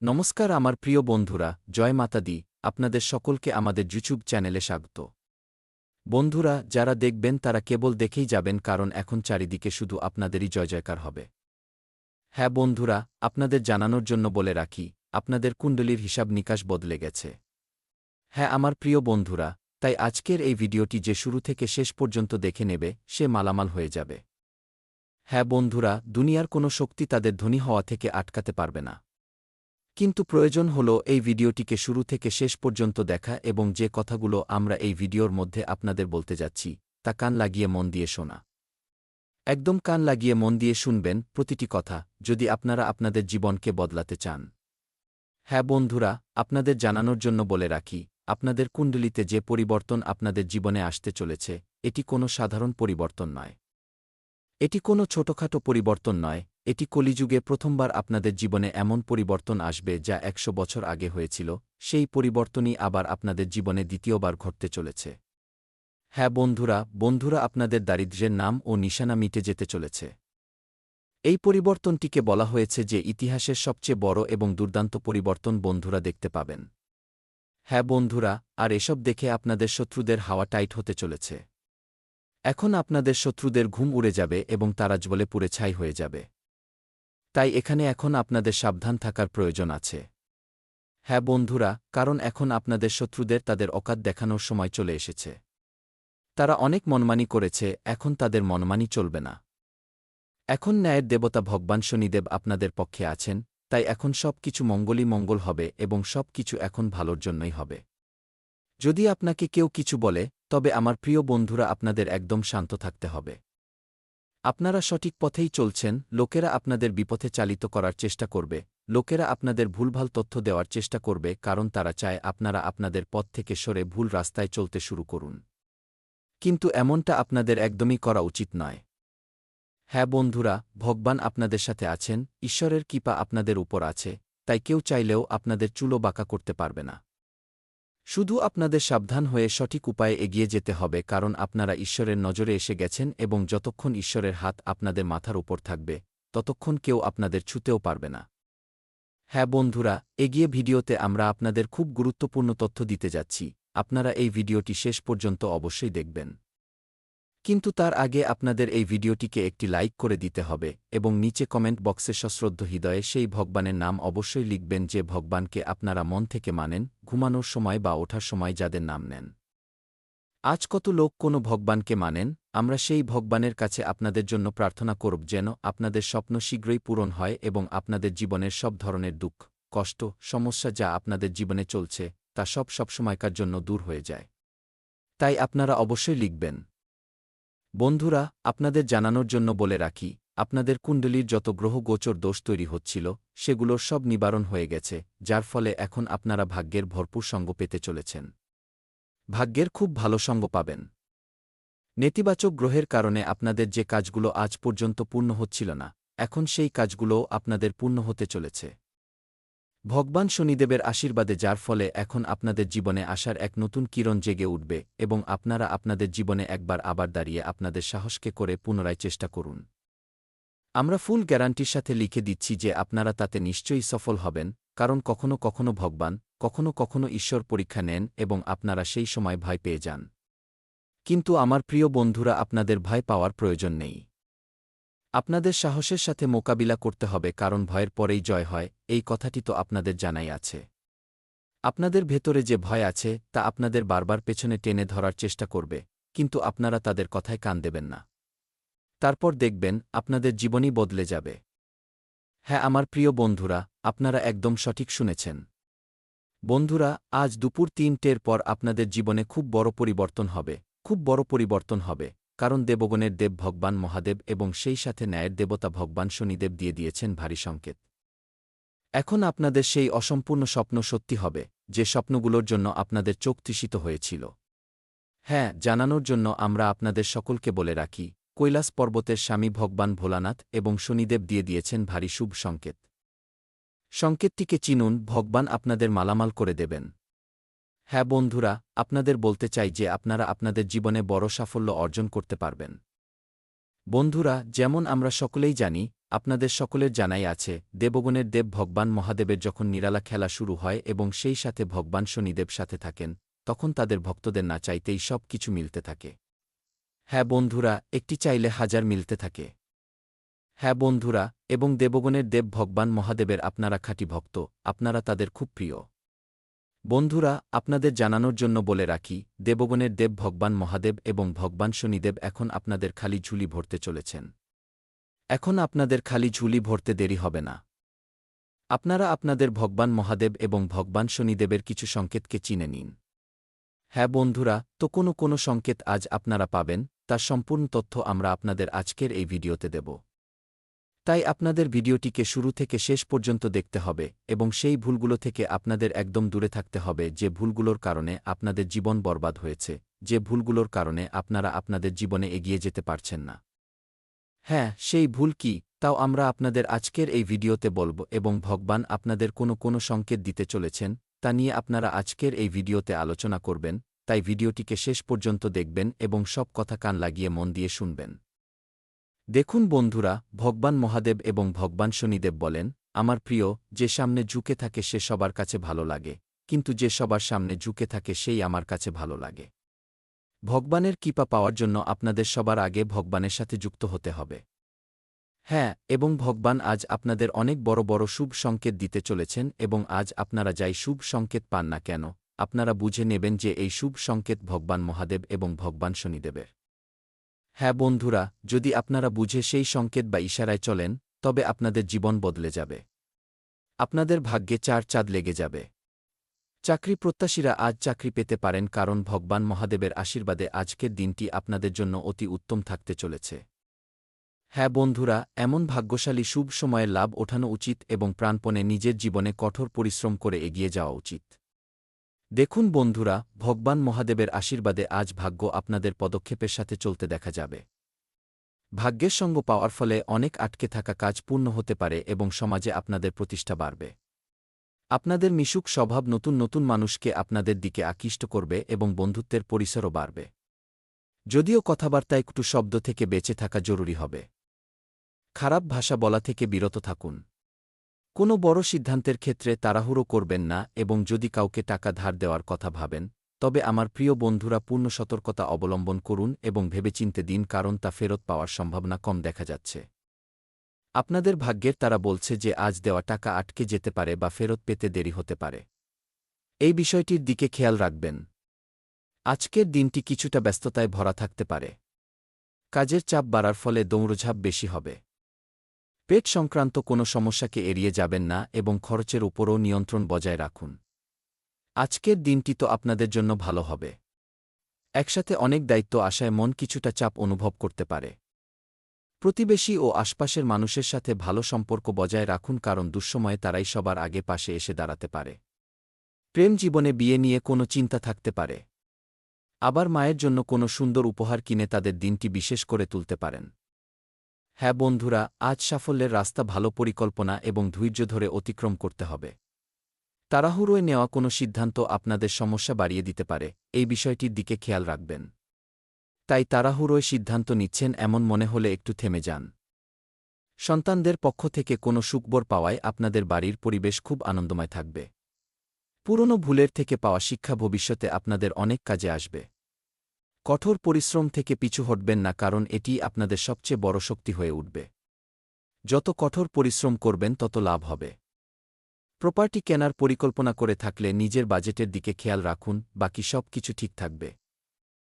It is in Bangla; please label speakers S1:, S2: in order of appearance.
S1: নমস্কার আমার প্রিয় বন্ধুরা, জয় মাতা দি। আপনাদের সকলকে আমাদের ইউটিউব চ্যানেলে স্বাগত। বন্ধুরা, যারা দেখবেন তারা কেবল দেখেই যাবেন, কারণ এখন চারিদিকে শুধু আপনাদেরই জয় জয়কার হবে। হ্যাঁ বন্ধুরা, আপনাদের জানানোর জন্য বলে রাখি, আপনাদের কুণ্ডলীর হিসাব নিকাশ বদলে গেছে। হ্যাঁ আমার প্রিয় বন্ধুরা, তাই আজকের এই ভিডিওটি যে শুরু থেকে শেষ পর্যন্ত দেখে নেবে সে মালামাল হয়ে যাবে। হ্যাঁ বন্ধুরা, দুনিয়ার কোনো শক্তি তাদের ধনী হওয়া থেকে আটকাতে পারবে না। কিন্তু প্রয়োজন হল এই ভিডিওটিকে শুরু থেকে শেষ পর্যন্ত দেখা, এবং যে কথাগুলো আমরা এই ভিডিওর মধ্যে আপনাদের বলতে যাচ্ছি তা কান লাগিয়ে মন দিয়ে শোনা। একদম কান লাগিয়ে মন দিয়ে শুনবেন প্রতিটি কথা, যদি আপনারা আপনাদের জীবনকে বদলাতে চান। হ্যাঁ বন্ধুরা, আপনাদের জানানোর জন্য বলে রাখি, আপনাদের কুণ্ডলিতে যে পরিবর্তন আপনাদের জীবনে আসতে চলেছে, এটি কোনো সাধারণ পরিবর্তন নয়। এটি কোনো ছোটখাটো পরিবর্তন নয়, এটি কলিযুগে প্রথমবার আপনাদের জীবনে এমন পরিবর্তন আসবে যা ১০০ বছর আগে হয়েছিল, সেই পরিবর্তনই আবার আপনাদের জীবনে দ্বিতীয়বার ঘটতে চলেছে। হ্যাঁ বন্ধুরা আপনাদের দারিদ্র্যের নাম ও নিশানা মিটে যেতে চলেছে। এই পরিবর্তনটিকে বলা হয়েছে যে ইতিহাসের সবচেয়ে বড় এবং দুর্দান্ত পরিবর্তন বন্ধুরা দেখতে পাবেন। হ্যাঁ বন্ধুরা, আর এসব দেখে আপনাদের শত্রুদের হাওয়া টাইট হতে চলেছে। এখন আপনাদের শত্রুদের ঘুম উড়ে যাবে এবং তারা জ্বলে পুড়ে ছাই হয়ে যাবে। তাই এখানে এখন আপনাদের সাবধান থাকার প্রয়োজন আছে। হ্যাঁ বন্ধুরা, কারণ এখন আপনাদের শত্রুদের তাদের অকাত দেখানোর সময় চলে এসেছে। তারা অনেক মনমানি করেছে, এখন তাদের মনমানি চলবে না। এখন ন্যায়ের দেবতা ভগবান শনিদেব আপনাদের পক্ষে আছেন, তাই এখন সব কিছু মঙ্গলই মঙ্গল হবে এবং সব কিছু এখন ভালোর জন্যই হবে। যদি আপনাকে কেউ কিছু বলে, তবে আমার প্রিয় বন্ধুরা আপনাদের একদম শান্ত থাকতে হবে। আপনারা সঠিক পথেই চলছেন, লোকেরা আপনাদের বিপথে চালিত করার চেষ্টা করবে, লোকেরা আপনাদের ভুলভাল তথ্য দেওয়ার চেষ্টা করবে, কারণ তারা চায় আপনারা আপনাদের পথ থেকে সরে ভুল রাস্তায় চলতে শুরু করুন। কিন্তু এমনটা আপনাদের একদমই করা উচিত নয়। হ্যাঁ বন্ধুরা, ভগবান আপনাদের সাথে আছেন, ঈশ্বরের কৃপা আপনাদের উপর আছে, তাই কেউ চাইলেও আপনাদের চুলো বাঁকা করতে পারবে না। শুধু আপনাদের সাবধান হয়ে সঠিক উপায়ে এগিয়ে যেতে হবে, কারণ আপনারা ঈশ্বরের নজরে এসে গেছেন এবং যতক্ষণ ঈশ্বরের হাত আপনাদের মাথার উপর থাকবে, ততক্ষণ কেউ আপনাদের ছুঁতেও পারবে না। হ্যাঁ বন্ধুরা, এগিয়ে ভিডিওতে আমরা আপনাদের খুব গুরুত্বপূর্ণ তথ্য দিতে যাচ্ছি, আপনারা এই ভিডিওটি শেষ পর্যন্ত অবশ্যই দেখবেন। কিন্তু তার আগে আপনাদের এই ভিডিওটিকে একটি লাইক করে দিতে হবে এবং নিচে কমেন্ট বক্সে সশ্রদ্ধ হৃদয়ে সেই ভগবানের নাম অবশ্যই লিখবেন যে ভগবানকে আপনারা মন থেকে মানেন, ঘুমানোর সময় বা ওঠার সময় যাদের নাম নেন। আজ কত লোক কোনো ভগবানকে মানেন, আমরা সেই ভগবানের কাছে আপনাদের জন্য প্রার্থনা করব যেন আপনাদের স্বপ্ন শীঘ্রই পূরণ হয় এবং আপনাদের জীবনের সব ধরনের দুঃখ, কষ্ট, সমস্যা যা আপনাদের জীবনে চলছে তা সবসময়কার জন্য দূর হয়ে যায়। তাই আপনারা অবশ্যই লিখবেন। বন্ধুরা, আপনাদের জানানোর জন্য বলে রাখি, আপনাদের কুণ্ডলীর যত গ্রহ গোচর দোষ তৈরি হচ্ছিল সেগুলোর সব নিবারণ হয়ে গেছে, যার ফলে এখন আপনারা ভাগ্যের ভরপুর সঙ্গ পেতে চলেছেন। ভাগ্যের খুব ভালো সঙ্গ পাবেন। নেতিবাচক গ্রহের কারণে আপনাদের যে কাজগুলো আজ পর্যন্ত পূর্ণ হচ্ছিল না, এখন সেই কাজগুলোও আপনাদের পূর্ণ হতে চলেছে ভগবান শনিদেবের আশীর্বাদে, যার ফলে এখন আপনাদের জীবনে আসার এক নতুন কিরণ জেগে উঠবে এবং আপনারা আপনাদের জীবনে একবার আবার দাঁড়িয়ে আপনাদের সাহসকে করে পুনরায় চেষ্টা করুন। আমরা ফুল গ্যারান্টির সাথে লিখে দিচ্ছি যে আপনারা তাতে নিশ্চয়ই সফল হবেন, কারণ কখনো কখনো ভগবান, কখনো কখনো ঈশ্বর পরীক্ষা নেন এবং আপনারা সেই সময় ভয় পেয়ে যান। কিন্তু আমার প্রিয় বন্ধুরা, আপনাদের ভয় পাওয়ার প্রয়োজন নেই। আপনাদের সাহসের সাথে মোকাবিলা করতে হবে, কারণ ভয়ের পরেই জয় হয়, এই কথাটি তো আপনাদের জানাই আছে। আপনাদের ভেতরে যে ভয় আছে তা আপনাদের বারবার পেছনে টেনে ধরার চেষ্টা করবে, কিন্তু আপনারা তাদের কথায় কান দেবেন না। তারপর দেখবেন আপনাদের জীবনই বদলে যাবে। হ্যাঁ আমার প্রিয় বন্ধুরা, আপনারা একদম সঠিক শুনেছেন। বন্ধুরা, আজ দুপুর ৩টের পর আপনাদের জীবনে খুব বড় পরিবর্তন হবে, খুব বড় পরিবর্তন হবে, কারণ দেবগণের দেব ভগবান মহাদেব এবং সেই সাথে ন্যায়ের দেবতা ভগবান শনিদেব দিয়ে দিয়েছেন ভারী সংকেত। এখন আপনাদের সেই অসম্পূর্ণ স্বপ্ন সত্যি হবে, যে স্বপ্নগুলোর জন্য আপনাদের চোখ তৃষিত হয়েছিল। হ্যাঁ, জানানোর জন্য আমরা আপনাদের সকলকে বলে রাখি, কৈলাস পর্বতের স্বামী ভগবান ভোলানাথ এবং শনিদেব দিয়ে দিয়েছেন ভারী শুভ সংকেত। সংকেতটিকে চিনুন, ভগবান আপনাদের মালামাল করে দেবেন। হ্যাঁ বন্ধুরা, আপনাদের বলতে চাই যে আপনারা আপনাদের জীবনে বড় সাফল্য অর্জন করতে পারবেন। বন্ধুরা, যেমন আমরা সকলেই জানি, আপনাদের সকলের জানাই আছে দেবগণের দেব ভগবান মহাদেবের যখন নিরালা খেলা শুরু হয় এবং সেই সাথে ভগবান শনিদেব সাথে থাকেন তখন তাদের ভক্তদের না চাইতেই সব কিছু মিলতে থাকে। হ্যাঁ বন্ধুরা, একটি চাইলে হাজার মিলতে থাকে। হ্যাঁ বন্ধুরা, এবং দেবগণের দেব ভগবান মহাদেবের আপনারা খাঁটি ভক্ত, আপনারা তাদের খুব প্রিয়। বন্ধুরা, আপনাদের জানানোর জন্য বলে রাখি, দেবগণের দেব ভগবান মহাদেব এবং ভগবান শনিদেব এখন আপনাদের খালি ঝুলি ভরতে চলেছেন। এখন আপনাদের খালি ঝুলি ভরতে দেরি হবে না। আপনারা আপনাদের ভগবান মহাদেব এবং ভগবান শনিদেবের কিছু সংকেতকে চিনে নিন। হ্যাঁ বন্ধুরা, তো কোনো সংকেত আজ আপনারা পাবেন, তার সম্পূর্ণ তথ্য আমরা আপনাদের আজকের এই ভিডিওতে দেব। তাই আপনাদের ভিডিওটিকে শুরু থেকে শেষ পর্যন্ত দেখতে হবে এবং সেই ভুলগুলো থেকে আপনাদের একদম দূরে থাকতে হবে যে ভুলগুলোর কারণে আপনাদের জীবন বরবাদ হয়েছে, যে ভুলগুলোর কারণে আপনারা আপনাদের জীবনে এগিয়ে যেতে পারছেন না। হ্যাঁ, সেই ভুল কি, তাও আমরা আপনাদের আজকের এই ভিডিওতে বলব এবং ভগবান আপনাদের কোনো সংকেত দিতে চলেছেন, তা নিয়ে আপনারা আজকের এই ভিডিওতে আলোচনা করবেন, তাই ভিডিওটিকে শেষ পর্যন্ত দেখবেন এবং সব কথা কান লাগিয়ে মন দিয়ে শুনবেন। দেখুন বন্ধুরা, ভগবান মহাদেব এবং ভগবান শনিদেব বলেন, আমার প্রিয়, যে সামনে ঝুঁকে থাকে সে সবার কাছে ভালো লাগে, কিন্তু যে সবার সামনে ঝুঁকে থাকে সেই আমার কাছে ভালো লাগে। ভগবানের কৃপা পাওয়ার জন্য আপনাদের সবার আগে ভগবানের সাথে যুক্ত হতে হবে। হ্যাঁ, এবং ভগবান আজ আপনাদের অনেক বড় বড় শুভ সংকেত দিতে চলেছেন এবং আজ আপনারা যাই শুভ সংকেত পান না কেন, আপনারা বুঝে নেবেন যে এই শুভ সংকেত ভগবান মহাদেব এবং ভগবান শনিদেবের। হ্যাঁ বন্ধুরা, যদি আপনারা বুঝে সেই সংকেত বা ইশারায় চলেন, তবে আপনাদের জীবন বদলে যাবে। আপনাদের ভাগ্যে চার চাঁদ লেগে যাবে। চাকরি প্রত্যাশীরা আজ চাকরি পেতে পারেন কারণ ভগবান মহাদেবের আশীর্বাদে আজকের দিনটি আপনাদের জন্য অতি উত্তম থাকতে চলেছে। হ্যাঁ বন্ধুরা, এমন ভাগ্যশালী শুভ সময়ের লাভ ওঠানো উচিত এবং প্রাণপণে নিজের জীবনে কঠোর পরিশ্রম করে এগিয়ে যাওয়া উচিত। দেখুন বন্ধুরা, ভগবান মহাদেবের আশীর্বাদে আজ ভাগ্য আপনাদের পদক্ষেপের সাথে চলতে দেখা যাবে। ভাগ্যের সঙ্গ পাওয়ার ফলে অনেক আটকে থাকা কাজ পূর্ণ হতে পারে এবং সমাজে আপনাদের প্রতিষ্ঠা বাড়বে। আপনাদের মিশুক স্বভাব নতুন নতুন মানুষকে আপনাদের দিকে আকৃষ্ট করবে এবং বন্ধুত্বের পরিসরও বাড়বে। যদিও কথাবার্তায় কটু শব্দ থেকে বেঁচে থাকা জরুরি হবে। খারাপ ভাষা বলা থেকে বিরত থাকুন। কোনো বড় সিদ্ধান্তের ক্ষেত্রে তাড়াহুড়ো করবেন না এবং যদি কাউকে টাকা ধার দেওয়ার কথা ভাবেন, তবে আমার প্রিয় বন্ধুরা পূর্ণ সতর্কতা অবলম্বন করুন এবং ভেবেচিন্তে দিন কারণ তা ফেরত পাওয়ার সম্ভাবনা কম দেখা যাচ্ছে। আপনাদের ভাগ্যের তারা বলছে যে আজ দেওয়া টাকা আটকে যেতে পারে বা ফেরত পেতে দেরি হতে পারে। এই বিষয়টির দিকে খেয়াল রাখবেন। আজকের দিনটি কিছুটা ব্যস্ততায় ভরা থাকতে পারে। কাজের চাপ বাড়ার ফলে দৌড়ঝাঁপ বেশি হবে। পেট সংক্রান্ত কোনো সমস্যাকে এড়িয়ে যাবেন না এবং খরচের উপরও নিয়ন্ত্রণ বজায় রাখুন। আজকের দিনটি তো আপনাদের জন্য ভালো হবে। একসাথে অনেক দায়িত্ব আসায় মন কিছুটা চাপ অনুভব করতে পারে। প্রতিবেশী ও আশপাশের মানুষের সাথে ভালো সম্পর্ক বজায় রাখুন কারণ দুঃসময়ে তারাই সবার আগে পাশে এসে দাঁড়াতে পারে। প্রেম জীবনে বিয়ে নিয়ে কোনো চিন্তা থাকতে পারে। আবার মায়ের জন্য কোনো সুন্দর উপহার কিনে তাদের দিনটি বিশেষ করে তুলতে পারেন। হ্যাঁ বন্ধুরা, আজ সাফল্যের রাস্তা ভালো পরিকল্পনা এবং ধৈর্য ধরে অতিক্রম করতে হবে। তাড়াহুড়োয় নেওয়া কোনো সিদ্ধান্ত আপনাদের সমস্যা বাড়িয়ে দিতে পারে, এই বিষয়টির দিকে খেয়াল রাখবেন। তাই তাড়াহুড়োয় সিদ্ধান্ত নিচ্ছেন এমন মনে হলে একটু থেমে যান। সন্তানদের পক্ষ থেকে কোনো সুখবর পাওয়ায় আপনাদের বাড়ির পরিবেশ খুব আনন্দময় থাকবে। পুরনো ভুলের থেকে পাওয়া শিক্ষা ভবিষ্যতে আপনাদের অনেক কাজে আসবে। কঠোর পরিশ্রম থেকে পিছু হটবেন না কারণ এটি আপনাদের সবচেয়ে বড় শক্তি হয়ে উঠবে। যত কঠোর পরিশ্রম করবেন তত লাভ হবে। প্রপার্টি কেনার পরিকল্পনা করে থাকলে নিজের বাজেটের দিকে খেয়াল রাখুন, বাকি সব কিছু ঠিক থাকবে।